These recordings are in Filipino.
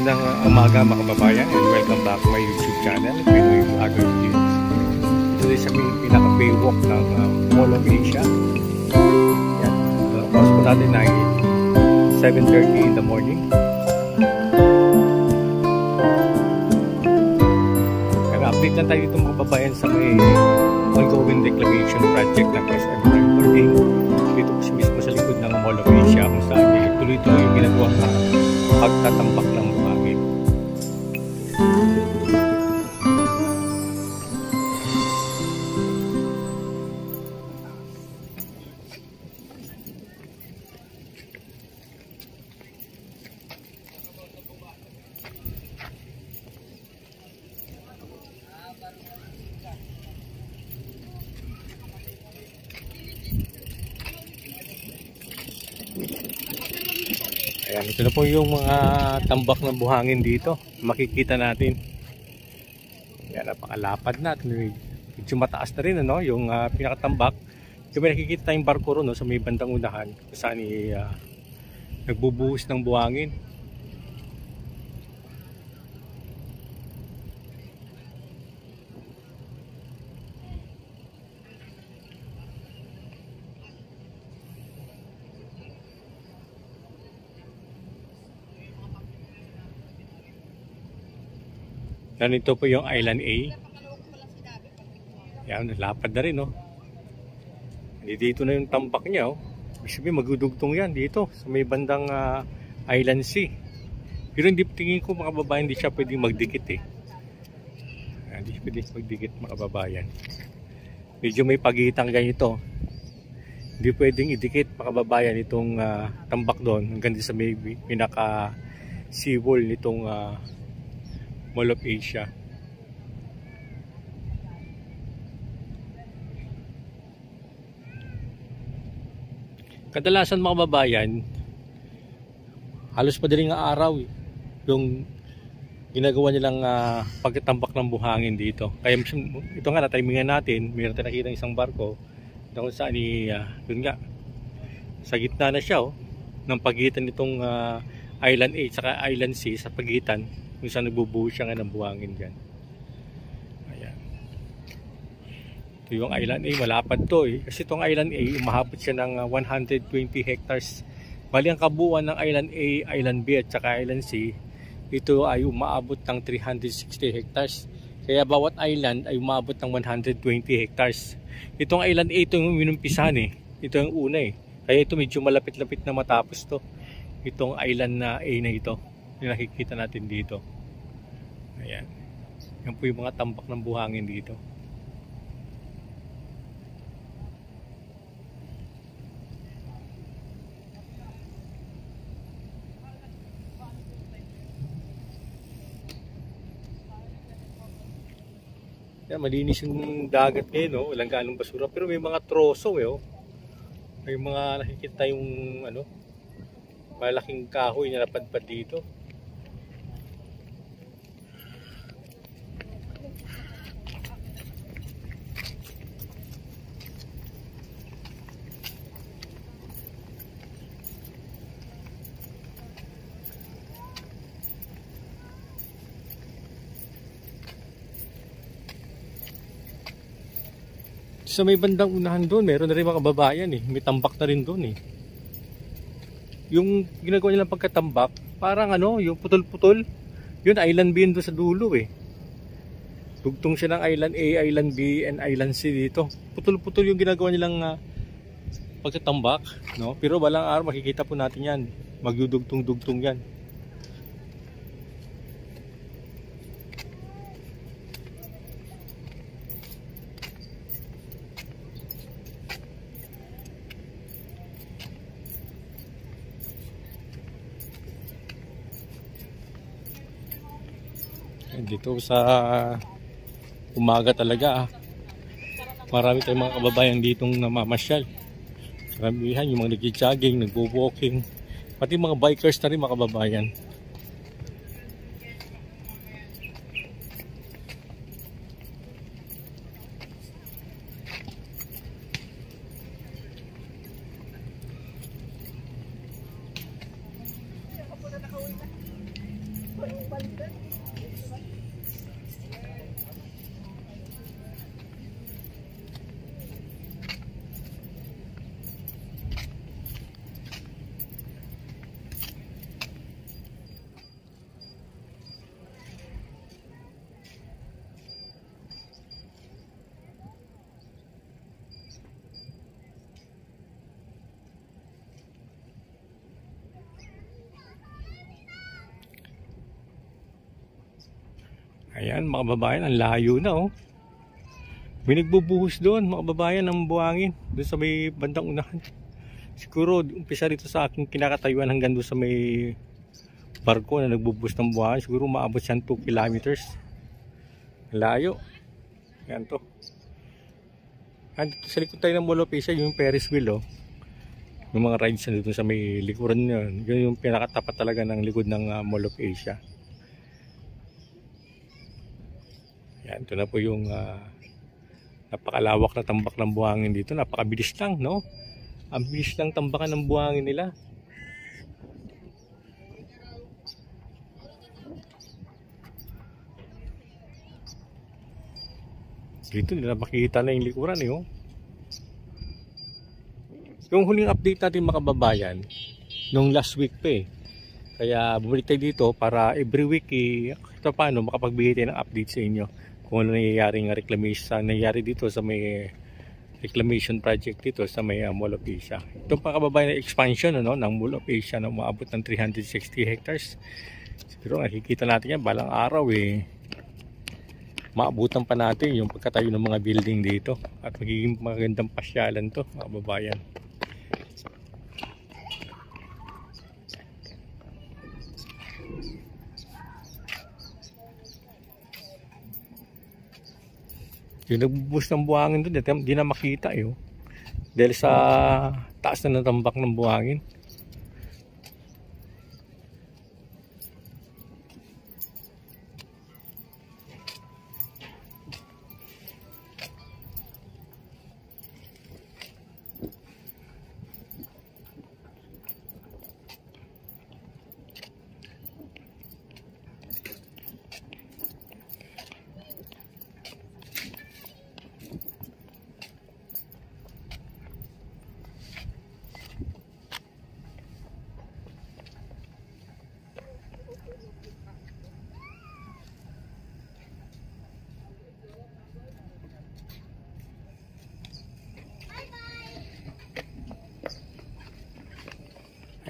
Magandang umaga mga kababayan and welcome back to my YouTube channel, Pinoy Vlogger Videos. Ito din sa pinaka-baywalk ng Mall of Asia. Yan. Oras po natin ay 7:30 in the morning. Pero update lang tayo dito mga kababayan sa may ongoing reclamation project ng SM Marketing. Dito po mismo sa likod ng Mall of Asia kung saan tuloy-tuloy yung ginagawa na pagtatambak ng buhangin. Ayan, ito na po yung mga tambak ng buhangin dito. Makikita natin. Ayan, napakalapad na. Medyo mataas na rin, ano, yung pinakatambak. Yung may nakikita tayong barko ron, no, sa may bandang unahan. Kung saan nagbubuhos ng buhangin. Ito po yung Island A. Yan, lapad na rin, no? Dito na yung tambak niya, oh. Ibig magdudugtong yan dito sa may bandang Island C. Pero hindi, tingin ko mga kababayan, hindi siya pwedeng magdikit eh. Hindi siya pwedeng magdikit mga kababayan. Medyo may pagitan ganito. Hindi pwedeng idikit mga kababayan itong tambak doon hanggang sa may pinaka seawall nitong Mall of Asia. Kadalasan mga kababayan, halos madaling araw yung ginagawa nilang pagtatambak ng buhangin dito. Kaya ito nga na-timingan natin, mayroon tayo nakita isang barko kung saan yun nga, sa gitna na siya, oh, ng pagitan nitong Island A at Island C, sa pagitan kung saan nagbubuhos siya nga ng buhangin dyan. Ayan. Ito yung Island A, malapad to eh. Kasi itong Island A, umahapot siya ng 120 hectares. Bali ang kabuuan ng Island A, Island B at saka Island C, ito ay umaabot ng 360 hectares. Kaya bawat island ay umaabot ng 120 hectares. Itong Island A, ito yung minumpisahan eh. Ito yung una eh. Kaya ito medyo malapit-lapit na matapos to. Itong Island na A na ito, yung nakikita natin dito. Ayan. Yan po yung mga tambak ng buhangin dito. Yan, malinis yung dagat ngayon, no? Walang ganong basura. Pero may mga troso, eh, oh. May mga nakikita yung ano, malaking kahoy na napadpad dito. Sa may bandang unahan doon, meron na rin mga kababayan eh. May tambak na rin doon eh. Yung ginagawa nilang pagkatambak, parang ano, yung putol-putol. Yun, Island B doon sa dulo eh. Dugtong siya ng Island A, Island B, and Island C dito. Putol-putol yung ginagawa nilang pagkatambak, no? Pero balang araw makikita po natin yan. Magdudugtong-dugtong yan. Dito sa umaga talaga marami tayong mga kababayan ditong namamasyal. Karamihan yung mga nag-jogging, nagbo-walking, pati mga bikers na rin mga kababayan. Ayan mga kababayan, ang layo na oh. May nagbubuhos doon mga kababayan ng buhangin doon sa may bandang unahan. Siguro umpisa dito sa aking kinakatayuan hanggang doon sa may barko na nagbubuhos ng buhangin. Siguro maabot siyang 2 kilometers. Layo. Yan to. Dito sa likod tayo ng Mall of Asia, yung Ferris wheel oh. Yung mga rides na dito sa may likuran yun. Yun yung pinakatapat talaga ng likod ng Mall of Asia. Yan, ito na po yung napakalawak na tambak ng buhangin dito. Napakabilis lang, no? Ang bilis lang tambakan ng buhangin nila. Dito nila makikita na yung likuran eh, oh. Yung huling update natin mga kababayan, nung last week pa eh. Kaya bumalik tayo dito para every week ito paano makapagbigay tayo ng update sa inyo kung ano nangyayaring reclamation nangyayari dito sa may reclamation project dito sa may Mall of Asia. Ito mga kababayan, expansion ano, ng Mall of Asia na umaabot ng 360 hectares. Siguro nakikita natin yan balang araw eh. Maabutan pa natin yung pagkatayo ng mga building dito at magiging magandang pasyalan to mga kababayan. Yung nagbubuhos ng buhangin doon, hindi na makita yun. Dahil sa taas na natambak ng buhangin.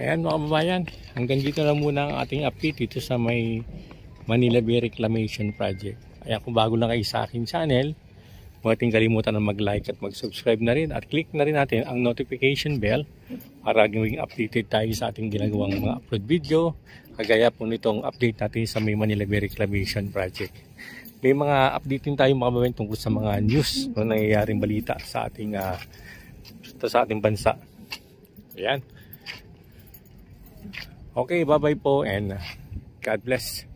Ayan mga kababayan, hanggang dito na muna ang ating update dito sa may Manila Bay Reclamation Project. Ayan, kung bago lang kayo sa aking channel, huwag natin kalimutan na mag-like at mag-subscribe na rin at click na rin natin ang notification bell para gawing updated tayo sa ating ginagawang mga upload video kagaya po nitong update natin sa may Manila Bay Reclamation Project. May mga update din tayo mga kababayan tungkol sa mga news na nangyayaring balita sa ating bansa. Ayan. Okay, bye-bye po and God bless.